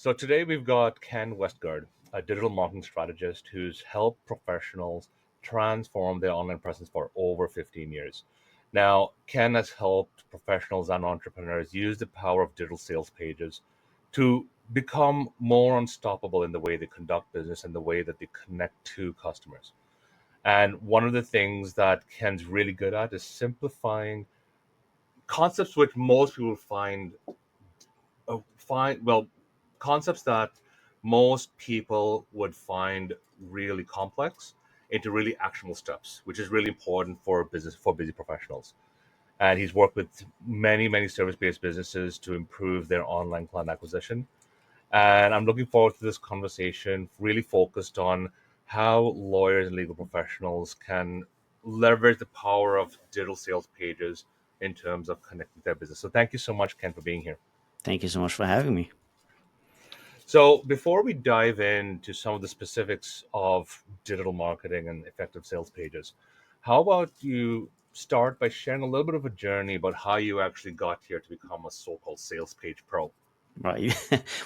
So today we've got Ken Westgard, a digital marketing strategist who's helped professionals transform their online presence for over 15 years. Now, Ken has helped professionals and entrepreneurs use the power of digital sales pages to become more unstoppable in the way they conduct business and the way that they connect to customers. And one of the things that Ken's really good at is simplifying concepts which most people find well concepts that most people would find really complex into really actionable steps, which is really important for business for busy professionals. And he's worked with many service-based businesses to improve their online client acquisition. And I'm looking forward to this conversation, really focused on how lawyers and legal professionals can leverage the power of digital sales pages in terms of connecting their business. So thank you so much, Ken, for being here. Thank you so much for having me. So, before we dive into some of the specifics of digital marketing and effective sales pages, how about you start by sharing a little bit of a journey about how you actually got here to become a so called sales page pro? Right.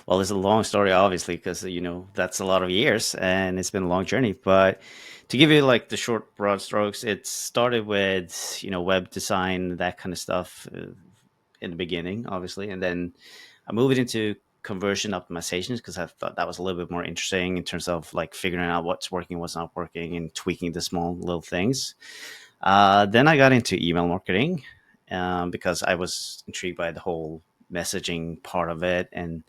Well, it's a long story, obviously, because that's a lot of years and it's been a long journey. But to give you like the short, broad strokes, it started with web design, that kind of stuff in the beginning, obviously, and then I moved into conversion optimizations because I thought that was a little bit more interesting in terms of like figuring out what's working, what's not working, and tweaking the small little things. Then I got into email marketing because I was intrigued by the whole messaging part of it. And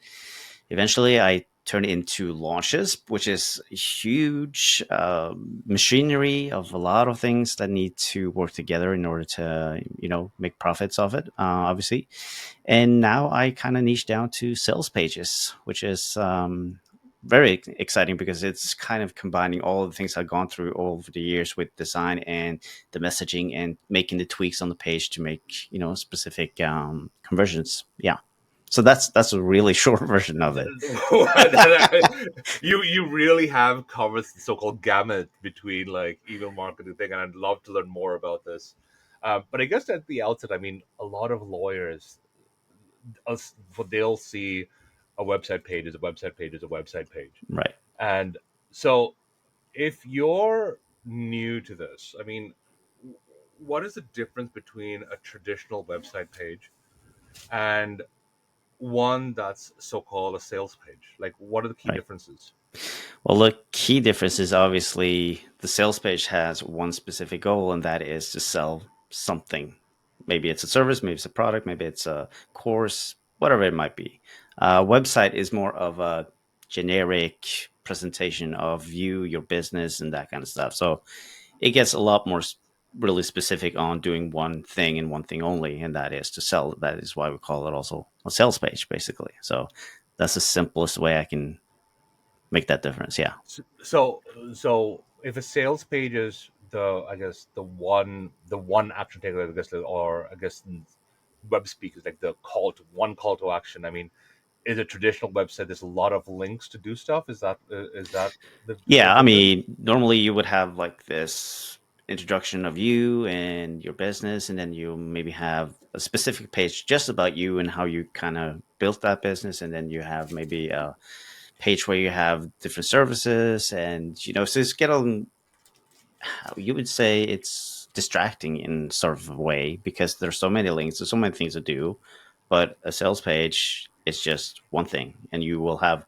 eventually I turned it into launches, which is huge machinery of a lot of things that need to work together in order to, make profits of it, obviously. And now I kind of niche down to sales pages, which is very exciting because it's kind of combining all of the things I've gone through over the years with design and the messaging and making the tweaks on the page to make specific conversions. Yeah, so that's a really short version of it. You really have covered the so-called gamut between like email marketing thing, and I'd love to learn more about this. But I guess at the outset, I mean, a lot of lawyers, they'll see a website page is a website page is a website page, Right. and so if you're new to this, I mean, what is the difference between a traditional website page and one that's so-called a sales page? Like, what are the key Right. differences? Well, the key difference is obviously the sales page has one specific goal, and that is to sell something. Maybe it's a service, maybe it's a product, maybe it's a course, whatever it might be. Website is more of a generic presentation of you, your business, and that kind of stuff. So it gets a lot more really specific on doing one thing and one thing only, and that is to sell. That is why we call it also a sales page, basically. So that's the simplest way I can make that difference. Yeah. So if a sales page is I guess the one action takeaway, I guess, or I guess in web speak is like the call to action. I mean, is a traditional website, there's a lot of links to do stuff. Is that the Yeah, gist I of it? mean, normally you would have like this introduction of you and your business, and then you maybe have a specific page just about you and how you kind of built that business, and then you have maybe a page where you have different services, and so it's get on. You would say it's distracting in sort of a way because there's so many links, there's so many things to do, but a sales page is just one thing, and you will have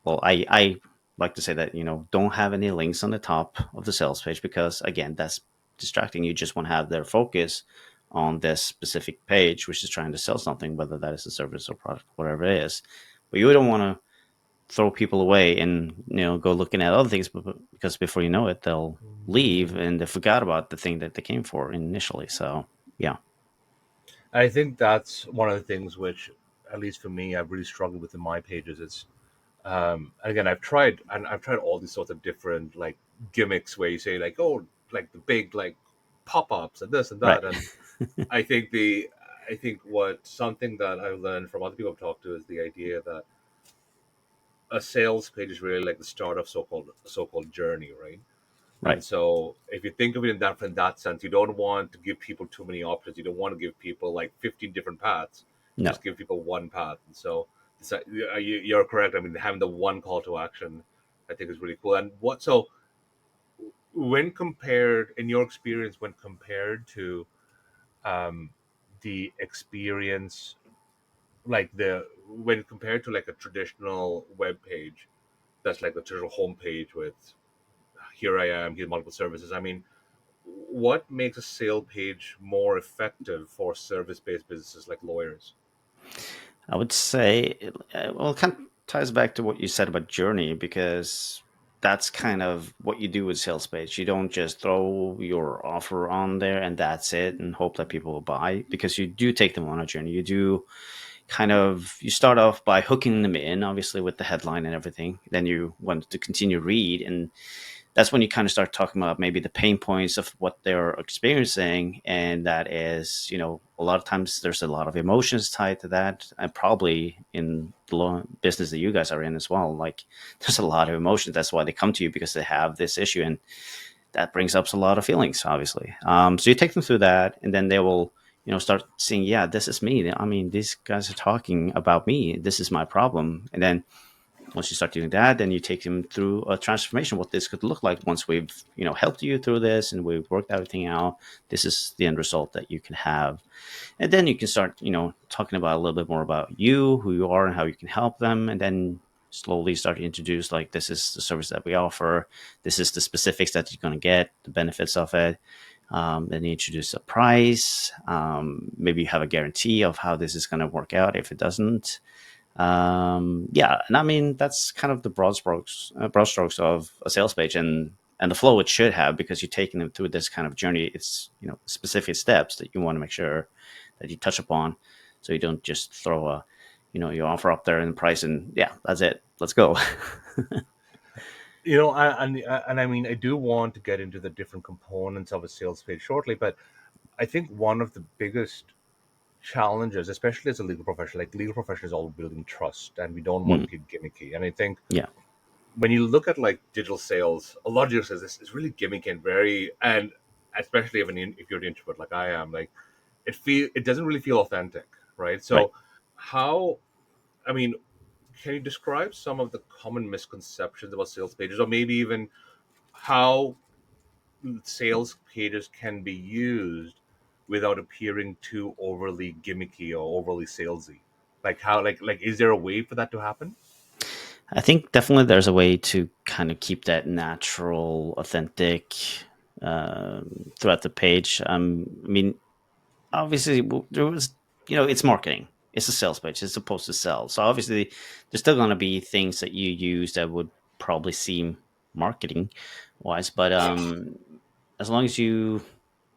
well, I like to say that don't have any links on the top of the sales page because again, that's distracting. You just want to have their focus on this specific page, which is trying to sell something, whether that is a service or product, whatever it is. But you don't want to throw people away and go looking at other things because before you know it, they'll leave and they forgot about the thing that they came for initially. So yeah, I think that's one of the things which, at least for me, I've really struggled with in my pages. It's again, I've tried all these sorts of different like gimmicks where you say like, oh, like the big like pop-ups and this and right, that. And I think the I think what something that I've learned from other people I've talked to is the idea that a sales page is really like the start of so-called journey, right? right. And so if you think of it in that sense, you don't want to give people too many options. You don't want to give people like 15 different paths. You No, just give people one path. And so So you're correct. I mean, having the one call to action, I think is really cool. And what so when compared, in your experience, when compared to um, the experience, like the when compared to like a traditional web page, that's like the traditional homepage with here I am, here's multiple services. I mean, what makes a sale page more effective for service-based businesses like lawyers? I would say, well, it kind of ties back to what you said about journey because that's kind of what you do with sales page. You don't just throw your offer on there and that's it and hope that people will buy because you do take them on a journey. You do kind of you start off by hooking them in, obviously with the headline and everything. Then you want to continue read, and that's when you kind of start talking about maybe the pain points of what they're experiencing. And that is, a lot of times there's a lot of emotions tied to that, and probably in the business that you guys are in as well, like there's a lot of emotions. That's why they come to you, because they have this issue, and that brings up a lot of feelings, obviously. So you take them through that, and then they will start seeing, yeah, this is me. I mean, these guys are talking about me, this is my problem. And then once you start doing that, then you take them through a transformation, what this could look like once we've helped you through this and we've worked everything out. This is the end result that you can have. And then you can start talking about a little bit more about you, who you are, and how you can help them. And then slowly start to introduce, like, this is the service that we offer, this is the specifics that you're going to get, the benefits of it. Then you introduce a price. Maybe you have a guarantee of how this is going to work out if it doesn't. Yeah, and I mean that's kind of the broad strokes of a sales page, and the flow it should have, because you're taking them through this kind of journey. It's specific steps that you want to make sure that you touch upon, so you don't just throw a your offer up there and price, and yeah, that's it, let's go. And I mean, I do want to get into the different components of a sales page shortly, but I think one of the biggest challenges, especially as a legal profession, like legal profession is all building trust, and we don't want Mm, to get gimmicky. And I think yeah, when you look at like digital sales, a lot of digital sales is really gimmicky and very, and especially if you're an introvert like I am, like it doesn't really feel authentic, right? right. So how, I mean, can you describe some of the common misconceptions about sales pages, or maybe even how sales pages can be used without appearing too overly gimmicky or overly salesy? Like how, like is there a way for that to happen? I think definitely there's a way to kind of keep that natural, authentic, throughout the page. I mean, obviously there was, it's marketing, it's a sales page, it's supposed to sell, so obviously there's still going to be things that you use that would probably seem marketing wise, but as long as you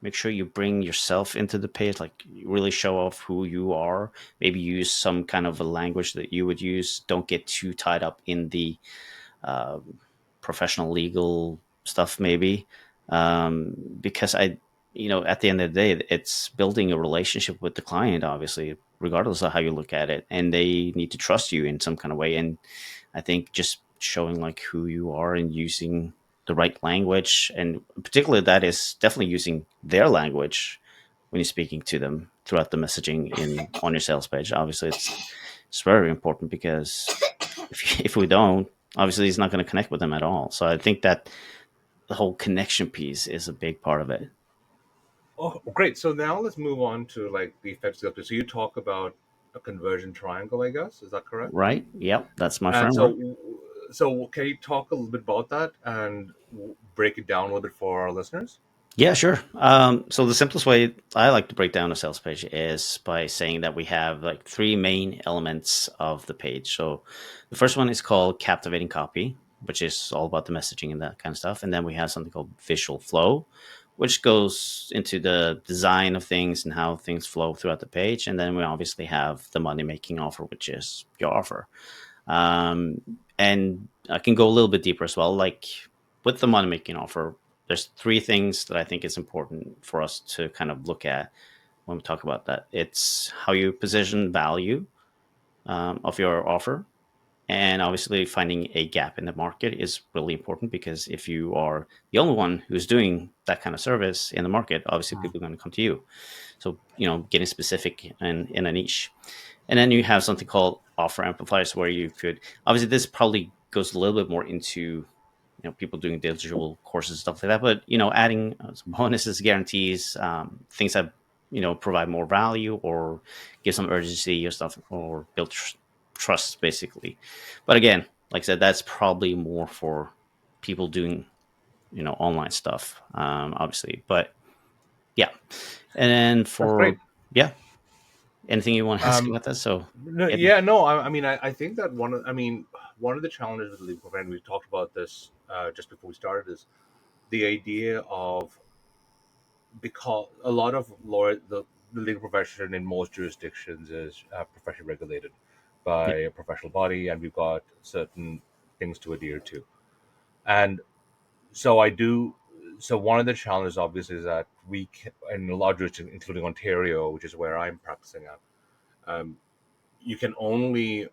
make sure you bring yourself into the page, like you really show off who you are, maybe use some kind of a language that you would use, don't get too tied up in the uh, professional legal stuff, maybe, because at the end of the day, it's building a relationship with the client, obviously, regardless of how you look at it, and they need to trust you in some kind of way. And I think just showing like who you are and using the right language, and particularly that is definitely using their language when you're speaking to them throughout the messaging in on your sales page. Obviously, it's very important, because if we don't, obviously he's not going to connect with them at all. So I think that the whole connection piece is a big part of it. Oh, great. So now let's move on to like the effects of the. So you talk about a conversion triangle, I guess. Is that correct? Right? Yep, that's my And framework. so can you talk a little bit about that and break it down a little bit for our listeners? Yeah, sure. So the simplest way I like to break down a sales page is by saying that we have like three main elements of the page. So the first one is called captivating copy, which is all about the messaging and that kind of stuff. And then we have something called visual flow, which goes into the design of things and how things flow throughout the page. And then we obviously have the money making offer, which is your offer. Um, and I can go a little bit deeper as well. Like with the money making offer, there's three things that I think is important for us to kind of look at when we talk about that. It's how you position value of your offer. And obviously, finding a gap in the market is really important, because if you are the only one who's doing that kind of service in the market, obviously people are going to come to you. So, getting specific in a niche. And then you have something called offer amplifiers, where you could, obviously this probably goes a little bit more into people doing digital courses and stuff like that, but adding some bonuses, guarantees, things that provide more value or give some urgency or stuff, or build trust basically. But again, like I said, that's probably more for people doing online stuff, obviously. But yeah. And then That's great. for, yeah, anything you want to ask Um, about that? So no, hit me. yeah, no. I mean, I think that one of the challenges with legal profession, we talked about this just before we started, is the idea of, because a lot of the legal profession in most jurisdictions is professionally regulated by Yeah. a professional body, and we've got certain things to adhere to. And so I do. So one of the challenges, obviously, is that in a lot of jurisdictions, including Ontario, which is where I'm practicing at, um, you can only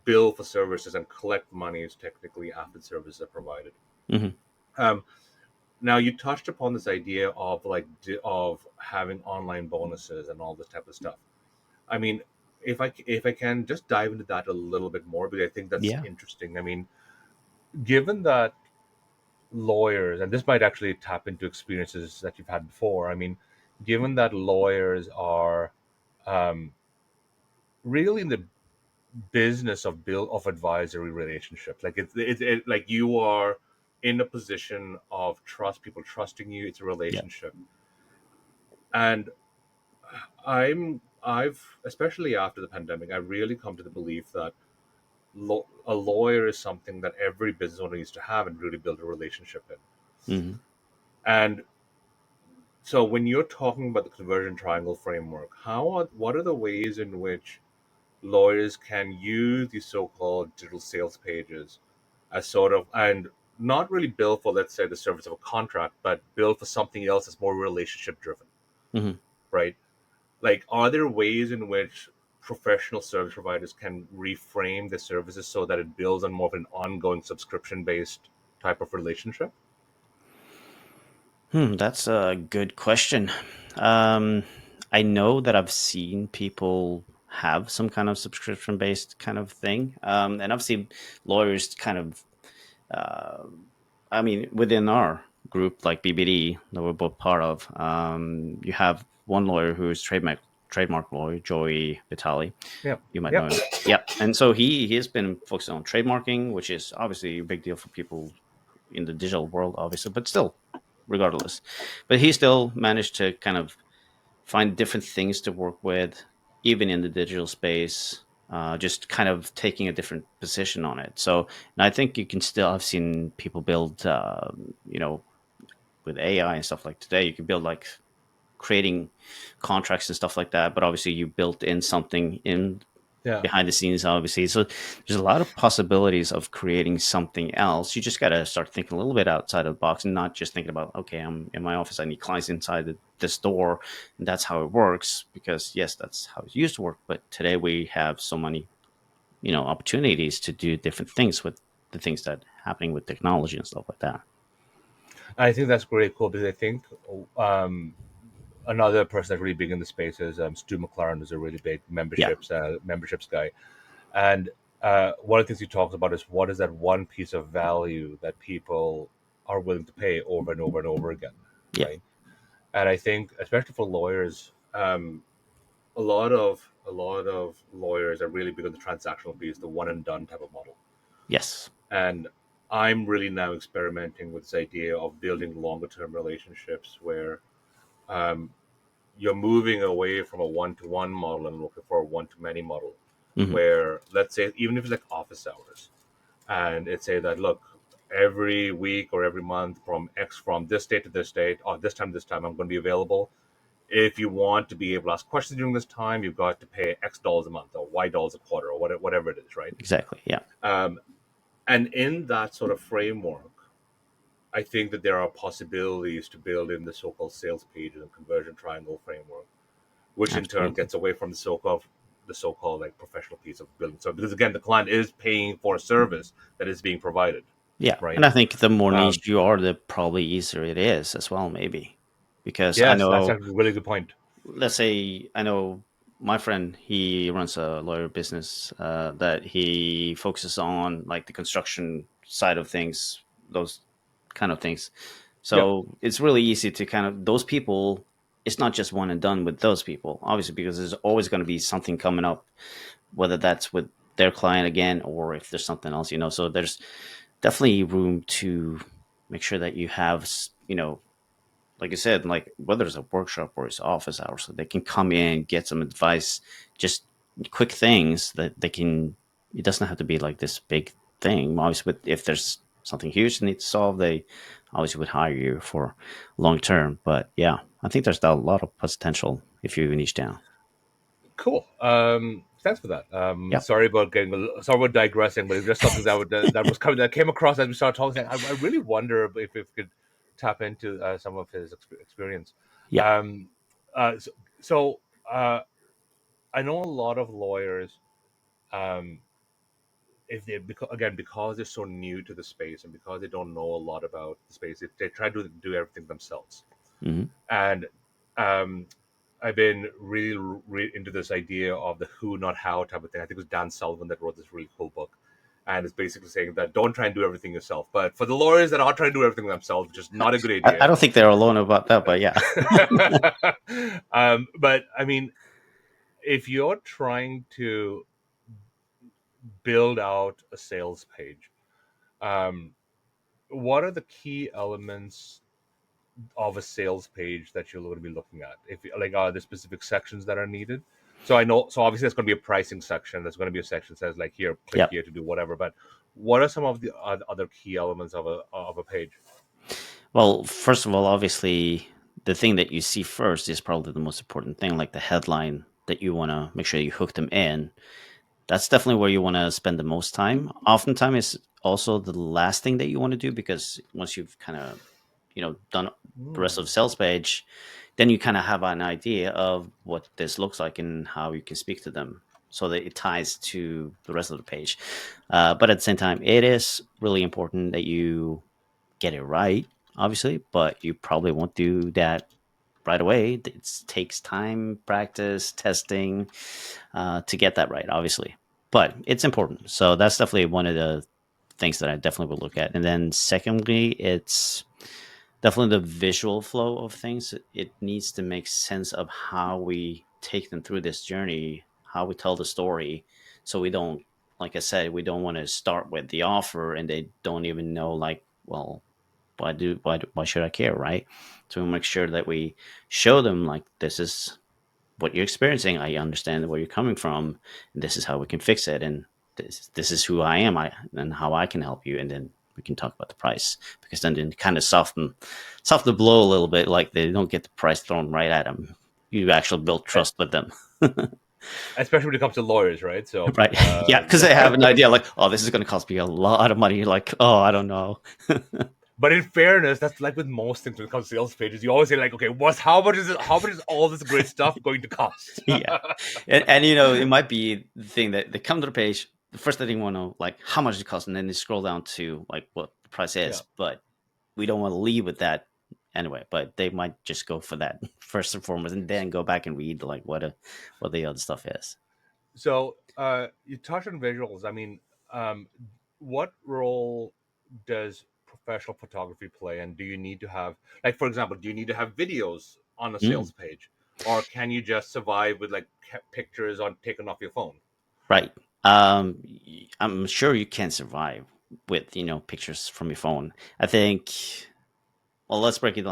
bill for services and collect monies technically after the services are provided. Hmm. Um, Now you touched upon this idea of of having online bonuses and all this type of stuff. I mean, if I can just dive into that a little bit more, because I think that's Yeah. interesting. I mean, given that lawyers, and this might actually tap into experiences that you've had before. I mean, given that lawyers are um, really in the business of advisory relationships, like like you are in a position of trust, people trusting you. It's a Yeah. relationship, and I've especially after the pandemic, I really come to the belief that a lawyer is something that every business owner needs to have and really build a relationship in. Hmm. And so when you're talking about the conversion triangle framework, what are the ways in which lawyers can use these so-called digital sales pages as sort of, and not really bill for, let's say, the service of a contract, but bill for something else that's more relationship driven, Hmm. right? Like, are there ways in which professional service providers can reframe the services so that it builds on more of an ongoing subscription based type of relationship? That's a good question. Um, I know that I've seen people have some kind of subscription based kind of thing. And I've seen lawyers kind of, uh, I mean, within our group, like BBD, that we're both part of, you have one lawyer who is trademark lawyer, Joey Vitale. Yeah. You might Yeah. know him. Yep. And so he has been focused on trademarking, which is obviously a big deal for people in the digital world, obviously, but still, regardless. But he still managed to kind of find different things to work with, even in the digital space, just kind of taking a different position on it. So, and I think you can still, I've seen people build, with AI and stuff like today, you can build like creating contracts and stuff like that. But obviously, you built in something in Yeah. behind the scenes, obviously. So there's a lot of possibilities of creating something else. You just got to start thinking a little bit outside of the box and not just thinking about, okay, I'm in my office, I need clients inside this door, and that's how it works. Because yes, that's how it used to work. But today we have so many, opportunities to do different things with the things that happening with technology and stuff like that. I think that's great, cool, because I think um, another person that's really big in the space is Stu McLaren, who's a really big Yeah. memberships guy. And one of the things he talks about is what is that one piece of value that people are willing to pay over and over and over again, Yeah. right? And I think, especially for lawyers, a lot of lawyers are really big on the transactional piece, the one and done type of model. Yes. And I'm really now experimenting with this idea of building longer term relationships where um, you're moving away from a one to one model and looking for a one to many model, Hmm. where, let's say, even if it's like office hours, and it say that, look, every week or every month from this date to this date, or this time I'm going to be available. If you want to be able to ask questions during this time, you've got to pay X dollars a month or Y dollars a quarter or whatever it is, right? Exactly. Yeah. Um, and in that sort of framework, I think that there are possibilities to build in the so-called sales page and conversion triangle framework, which in turn Absolutely. gets away from the so-called like professional piece of building. So because again, the client is paying for a service that is being provided, Yeah, and right? I think the more Um, niche you are, the probably easier it is as well, maybe. Because I yes, that's know, actually a really good point. let's say, I know. my friend, he runs a lawyer business that he focuses on, like the construction side of things, those kind of things. Yep. So it's really easy to kind of those people. It's not just one and done with those people, obviously, because there's always going to be something coming up, whether that's with their client again or if there's something else, So there's definitely room to make sure that you have, like I said, like whether it's a workshop or it's office hours, so they can come in, get some advice, just quick things that they can. It doesn't have to be like this big thing. Obviously, if there's something huge they need to solve, they obviously would hire you for long term. But yeah, I think there's a lot of potential if you niche down. Cool. Thanks for that. Yep. Sorry about digressing, but it's just something that came across as we started talking. I really wonder if we could tap into some of his experience. Yep. Um, so, so I know a lot of lawyers. Um, if they because they're so new to the space and because they don't know a lot about the space, they try to do everything themselves. Hmm. And um, I've been really into this idea of the who, not how type of thing. I think it was Dan Sullivan that wrote this really cool book. And it's basically saying that don't try and do everything yourself. But for the lawyers that are trying to do everything themselves, which is not a good I idea. don't think they're alone about that, but yeah. But I mean, if you're trying to build out a sales page, um, what are the key elements of a sales page that you're going to be looking at? If like are there specific sections that are needed? So I know, so obviously there's going to be a pricing section. There's going to be a section that says like here, click Yep. here to do whatever. But what are some of the other key elements of a page? Well, first of all, obviously, the thing that you see first is probably the most important thing, like the headline that you want to make sure you hook them in. That's definitely where you want to spend the most time. Oftentimes, it's also the last thing that you want to do because once you've kind of, done the rest of Hmm. the sales page, then you kind of have an idea of what this looks like and how you can speak to them so that it ties to the rest of the page. But at the same time, it is really important that you get it right, obviously, but you probably won't do that right away. It takes time, practice, testing to get that right, obviously. But it's important. So that's definitely one of the things that I definitely would look at. And then secondly, it's definitely the visual flow of things. It needs to make sense of how we take them through this journey, how we tell the story. So we don't, like I said, we don't want to start with the offer and they don't even know, like, well, why should I care, right? So we make sure that we show them like this is what you're experiencing. I understand where you're coming from. And this is how we can fix it, and this is who I am, and how I can help you, and then we can talk about the price because then it kind of soften the blow a little bit. Like they don't get the price thrown right at them. You actually build E- trust with them, Especially when it comes to lawyers, right? So right? Yeah, because they have an idea like, oh, this is going to cost me a lot of money. You're like, oh, I don't know. but in fairness, that's like with most things when it comes to sales pages. You always say like, okay, what's how much is it? How much is all this great stuff going to cost? Yeah, and it might be the thing that they come to the page. The first thing they want to know, like, how much it costs, and then they scroll down to like what the price Yeah. is. But we don't want to leave with that anyway. But they might just go for that first and foremost, and then go back and read like what the other stuff is. So you touched on visuals. I mean, um, what role does professional photography play? And do you need to have, like, for example, do you need to have videos on a Mm, sales page, or can you just survive with like pictures on taken off your phone? right. I'm sure you can survive with pictures from your phone. I think. Well, let's break it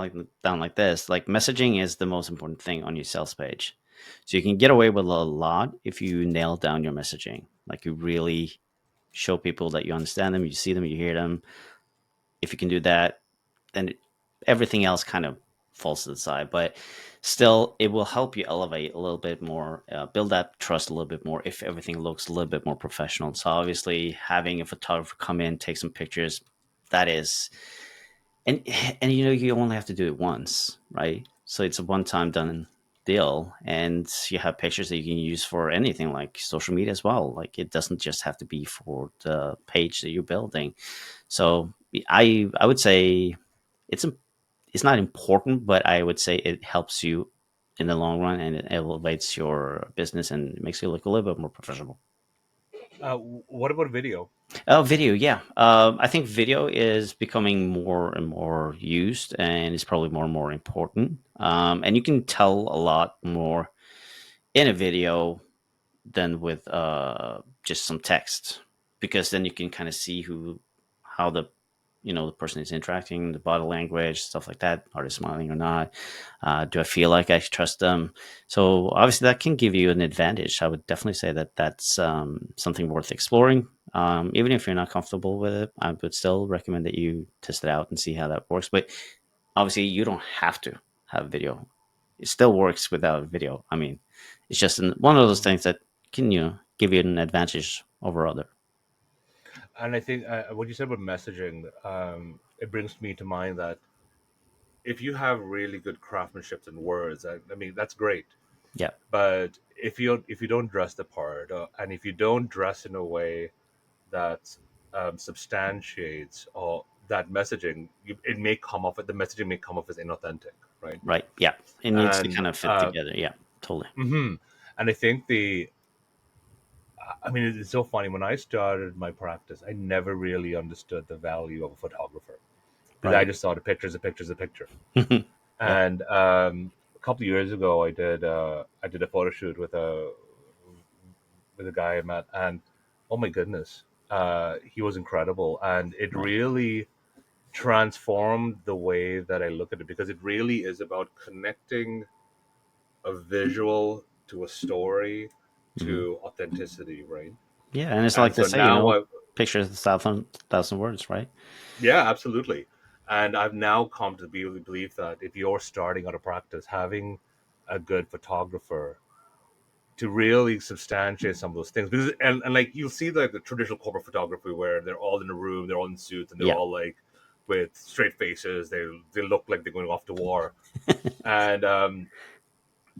down like this. Like messaging is the most important thing on your sales page. So you can get away with a lot if you nail down your messaging. Like you really show people that you understand them, you see them, you hear them. If you can do that, then everything else kind of falls to the side. But still, it will help you elevate a little bit more, build that trust a little bit more if everything looks a little bit more professional. So obviously, having a photographer come in, take some pictures, that is and you only have to do it once, right? So it's a one time done deal, and you have pictures that you can use for anything like social media as well. Like it doesn't just have to be for the page that you're building. So I would say it's it's not important, but I would say it helps you in the long run, and it elevates your business and makes you look a little bit more professional. What about video? Oh, video, yeah. I think video is becoming more and more used, and it's probably more and more important. And you can tell a lot more in a video than with just some text, because then you can kind of see how the person is interacting, the body language, stuff like that. Are they smiling or not? Do I feel like I trust them? So obviously that can give you an advantage. I would definitely say that that's something worth exploring. Even if you're not comfortable with it, I would still recommend that you test it out and see how that works. But obviously you don't have to have video. It still works without video. I mean, it's just one of those Mhm. things that can give you an advantage over other. And I think what you said about messaging, it brings me to mind that if you have really good craftsmanship in words, I mean that's great. Yeah, But if you don't dress the part, and if you don't dress in a way that substantiates or that messaging, it may come off. The messaging may come off as inauthentic, right? right. Yeah, it needs to And kind of fit together. Yeah, totally. mhm. And I think I mean, it's so funny. When I started my practice, I never really understood the value of a photographer because I Right. just saw the picture's a picture's a picture. Yep. And a couple of years ago, I did a photo shoot with a guy I met, and oh my goodness, he was incredible, and it Right. really transformed the way that I look at it because it really is about connecting a visual to a story Hmm. to authenticity, right? Yeah, and it's And like they so say, now pictures a thousand words, right? yeah, absolutely. And I've now come to believe that if you're starting out a practice, having a good photographer to really substantiate some of those things, because and like you'll see like the traditional corporate photography where they're all in a room, they're all in suits, and they're Yeah. all like with straight faces. They look like they're going off to war, and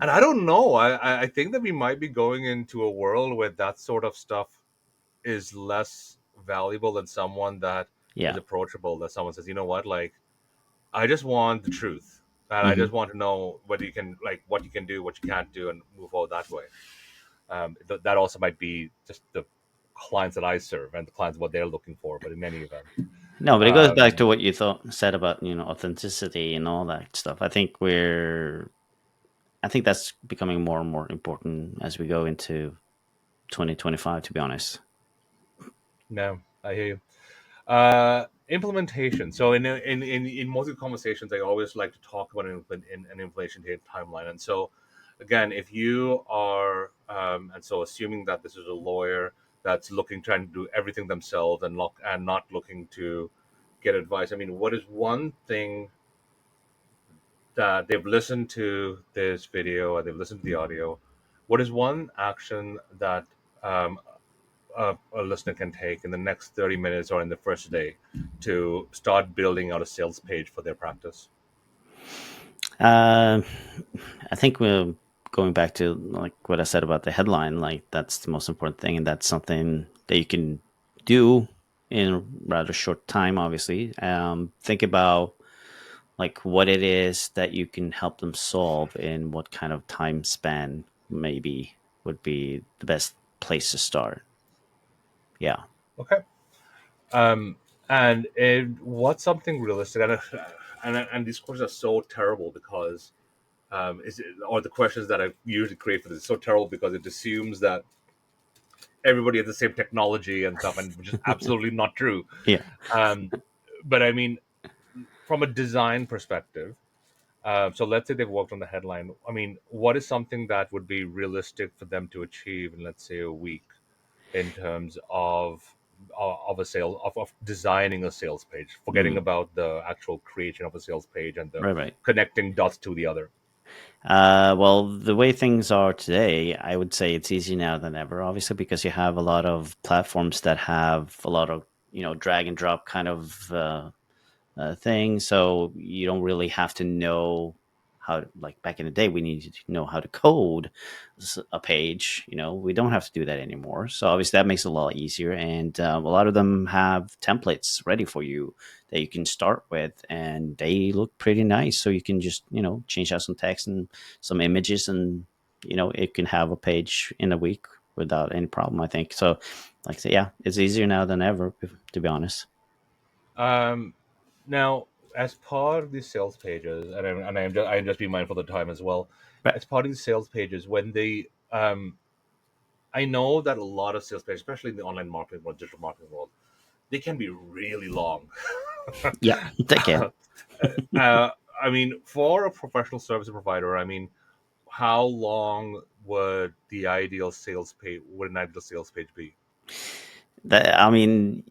and I don't know. I think that we might be going into a world where that sort of stuff is less valuable than someone that is Yeah. approachable. That someone says, you know what, like I just want the truth, and I Hmm. just want to know what you can like, what you can do, what you can't do, and move forward that way. That also might be just the clients that I serve and the clients what they're looking for. But in any event, No, but it goes back to um, what you said about authenticity and all that stuff. I think that's becoming more and more important as we go into 2025. To be honest. no, I hear you. Implementation. So in most of the conversations, I always like to talk about an implementation timeline. And so, again, if you are and so assuming that this is a lawyer that's looking trying to do everything themselves and not looking to get advice. I mean, what is one thing that they've listened to this video or they've listened to the audio? What is one action that um, a listener can take in the next 30 minutes or in the first day to start building out a sales page for their practice? Uh, I think we're going back to like what I said about the headline. Like that's the most important thing, and that's something that you can do in a rather short time. Obviously, think about like what it is that you can help them solve, and what kind of time span maybe would be the best place to start. Yeah, Okay. Um, and what's something realistic? And these questions are so terrible because or the questions that I usually create for this is so terrible because it assumes that everybody has the same technology and stuff, and which is absolutely not true. yeah. Um, but I mean, from a design perspective, so let's say they've worked on the headline. I mean, what is something that would be realistic for them to achieve in, let's say, a week in terms of a sale of designing a sales page, forgetting Mm, about the actual creation of a sales page and the right, right. connecting dots to the other. Well, the way things are today, I would say it's easier now than ever, obviously, because you have a lot of platforms that have a lot of, drag and drop kind of things. So you don't really have to know. how, like back in the day, we needed to know how to code a page. We don't have to do that anymore. So obviously that makes it a lot easier. And a lot of them have templates ready for you that you can start with, and they look pretty nice. So you can just, change out some text and some images, and, it can have a page in a week without any problem, I think. So, like I say, yeah, it's easier now than ever, to be honest. Um, Now, as part of these sales pages, I'm just being mindful of the time as well. Right. As part of these sales pages, when they, I know that a lot of sales pages, especially in the online marketing world, digital marketing world, they can be really long. Yeah, they can. uh, I mean, for a professional service provider, I mean, how long would an ideal sales page be? I mean,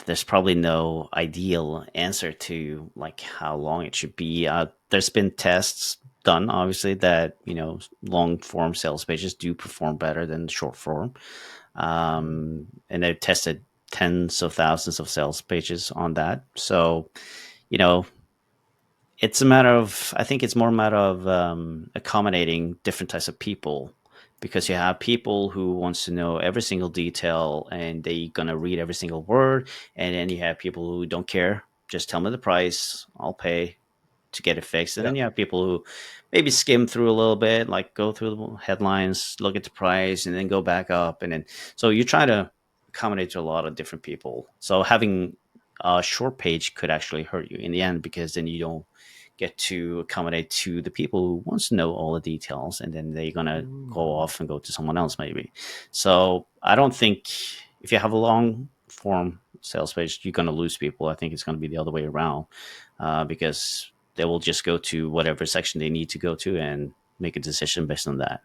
there's probably no ideal answer to like how long it should be. There's been tests done, obviously, that long form sales pages do perform better than short form, and they've tested tens of thousands of sales pages on that. So, you know, it's a matter of, I think it's more a matter of accommodating different types of people, because you have people who wants to know every single detail and they gonna read every single word, and then you have people who don't care, just tell me the price, I'll pay to get it fixed. And Yeah. then you have people who maybe skim through a little bit, like go through the headlines, look at the price, and then go back up. And then, so you try to accommodate to a lot of different people. So having a short page could actually hurt you in the end, because then you don't get to accommodate to the people who wants to know all the details, and then they're gonna go Mm. off and go to someone else maybe. So I don't think, if you have a long form sales page, you're gonna lose people. I think it's gonna be the other way around, because they will just go to whatever section they need to go to and make a decision based on that.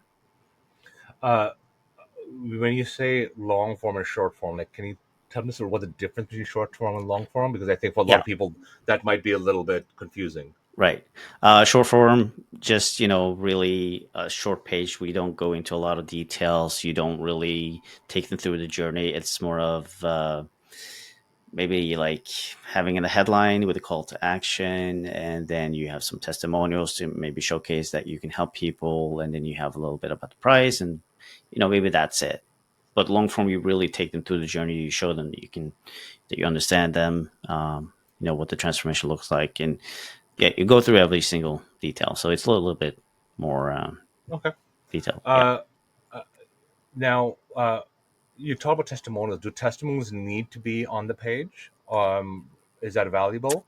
Uh, when you say long form and short form, like, can you tell me sort of what the difference between short form and long form? Because I think for a lot Yeah, of people that might be a little bit confusing. right. Short form, just really a short page. We don't go into a lot of details. You don't really take them through the journey. It's more of maybe like having a headline with a call to action, and then you have some testimonials to maybe showcase that you can help people, and then you have a little bit about the price, and maybe that's it. But long form, you really take them through the journey. You show them that you understand them, what the transformation looks like, and yeah, you go through every single detail. So it's a little bit more Okay. detailed. Yeah, Uh, Now, you talk about testimonials. Do testimonials need to be on the page? Is that valuable?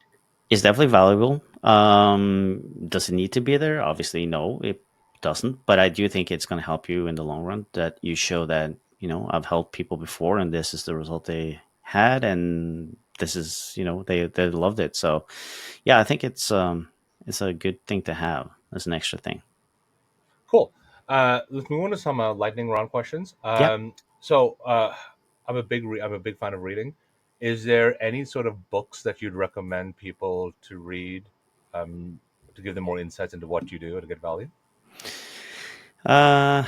it's definitely valuable. Does it need to be there? Obviously, no, it doesn't. But I do think it's going to help you in the long run, that you show that I've helped people before, and this is the result they had, and this is they loved it. So yeah, I think it's a good thing to have as an extra thing. Cool. Let's move on to some lightning round questions. Yeah. I'm a big fan of reading. Is there any sort of books that you'd recommend people to read, um, to give them more insights into what you do to get value? Uh,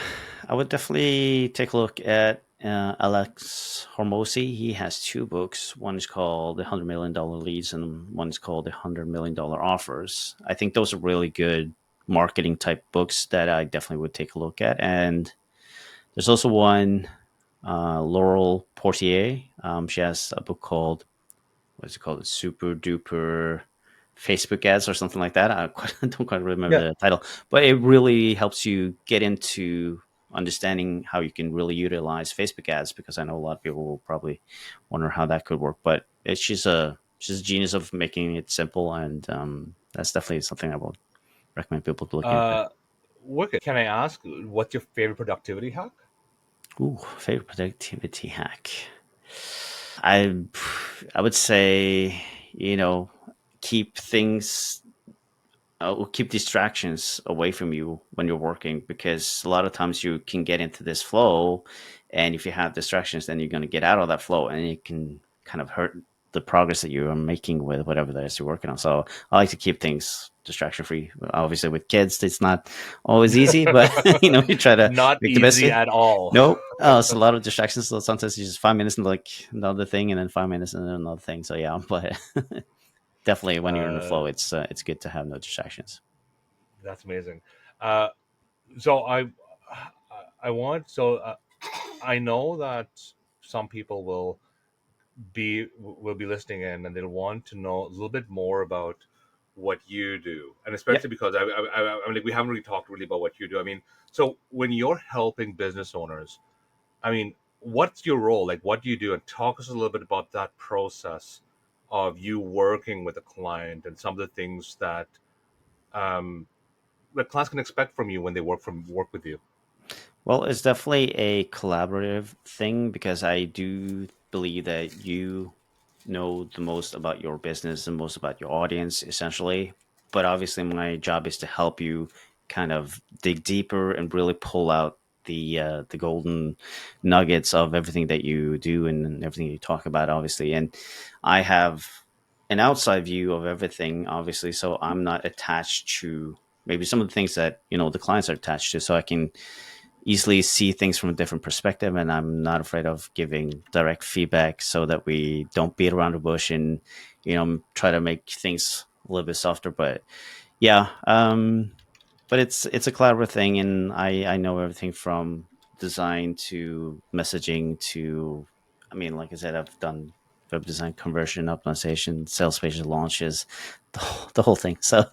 I would definitely take a look at Alex Hormozy. He has two books. One is called The $100 Million Leads, and one is called The $100 Million Offers. I think those are really good marketing type books that I definitely would take a look at. And there's also one, Laurel Portier. She has a book called, what's it called? Super Duper Facebook ads or something like that. I don't quite remember Yeah. the title, but it really helps you get into understanding how you can really utilize Facebook ads, because I know a lot of people will probably wonder how that could work. But she's a genius of making it simple, and that's definitely something I would recommend people to look into. Uh, Wicked. Can I ask what's your favorite productivity hack? Ooh, favorite productivity hack. I I would say, you know, keep things will keep distractions away from you when you're working, because a lot of times you can get into this flow, and if you have distractions, then you're going to get out of that flow, and it can kind of hurt the progress that you are making with whatever that is you're working on. So I like to keep things distraction free. Obviously with kids it's not always easy, but you try to Not make the best of easy it. at all. Nope. It's a lot of distractions. So sometimes you just 5 minutes and like another thing, and then 5 minutes and then another thing. So yeah, but definitely when you're in the Uh, flow, it's good to have no distractions. That's amazing. Uh, so I want so I know that some people will be listening in, and they'll want to know a little bit more about what you do, and Yep. especially because I'm like, we haven't really talked really about what you do. I mean, so when you're helping business owners, I mean, what's your role? Like, what do you do? And talk us a little bit about that process of you working with a client and some of the things um, that clients can expect from you when they work with you. Well, it's definitely a collaborative thing because I do believe that you know the most about your business and most about your audience, essentially. But obviously, my job is to help you kind of dig deeper and really pull out the golden nuggets of everything that you do and everything you talk about, obviously. And I have an outside view of everything, obviously, so I'm not attached to maybe some of the things that the clients are attached to, so I can easily see things from a different perspective, and I'm not afraid of giving direct feedback so that we don't beat around the bush and try to make things a little bit softer. But yeah, but it's a collaborative thing, and I know everything from design to messaging to, I mean, like I said, I've done web design, conversion optimization, sales page launches, the whole thing. So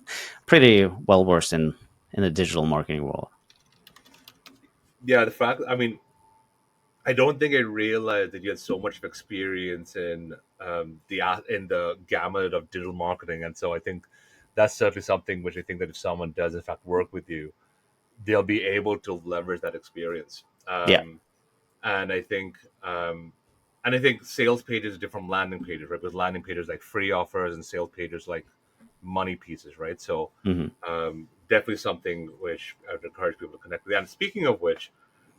pretty well versed in the digital marketing world. Yeah, the fact, I mean, I don't think I realized that you had so much of experience in the gamut of digital marketing, and so I think that's certainly something which I think that if someone does in fact work with you, they'll be able to leverage that experience. Yeah. And I think and I think sales pages are different from landing pages, right? Because landing pages like free offers and sales pages like money pieces, right? So Hmm. definitely something which I would encourage people to connect with. And speaking of which,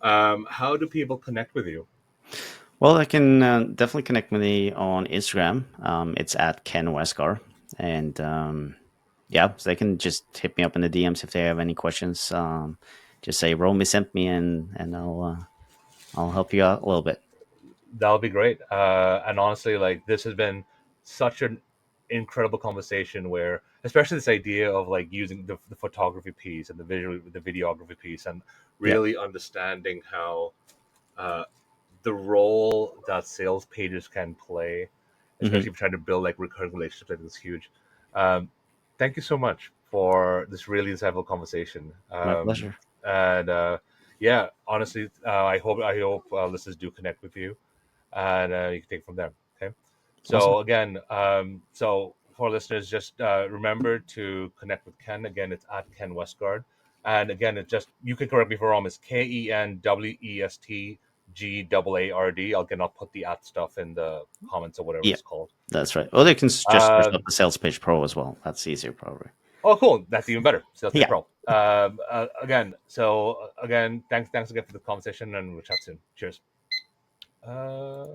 how do people connect with you? Well, I can definitely connect with me on Instagram. It's at Ken Westgard, and yeah, so they can just hit me up in the DMs if they have any questions. Just say Romy sent me, and I'll help you out a little bit. That'll be great. And honestly, like this has been such an incredible conversation where, especially this idea of like using the photography piece and the videography piece, and Yeah. really understanding how uh, the role that sales pages can play, Hmm. especially if you're trying to build like recurring relationships. I think is huge. Um, Thank you so much for this really insightful conversation. My pleasure. And yeah, honestly, I hope listeners do connect with you, and you can take it from there. Okay. Awesome. So again, so for listeners, just remember to connect with Ken. Again, it's at Ken Westgard, and again, it just, you can correct me if I'm wrong. It's KenWestgard. I'll put the at stuff in the comments or whatever Yeah, it's called. that's right. Or they can just search up Um, the Sales Page Pro as well. That's easier, probably. oh, cool. That's even better. Sales Page Yeah. Pro. Again, thanks again for the conversation, and we'll chat soon. Cheers.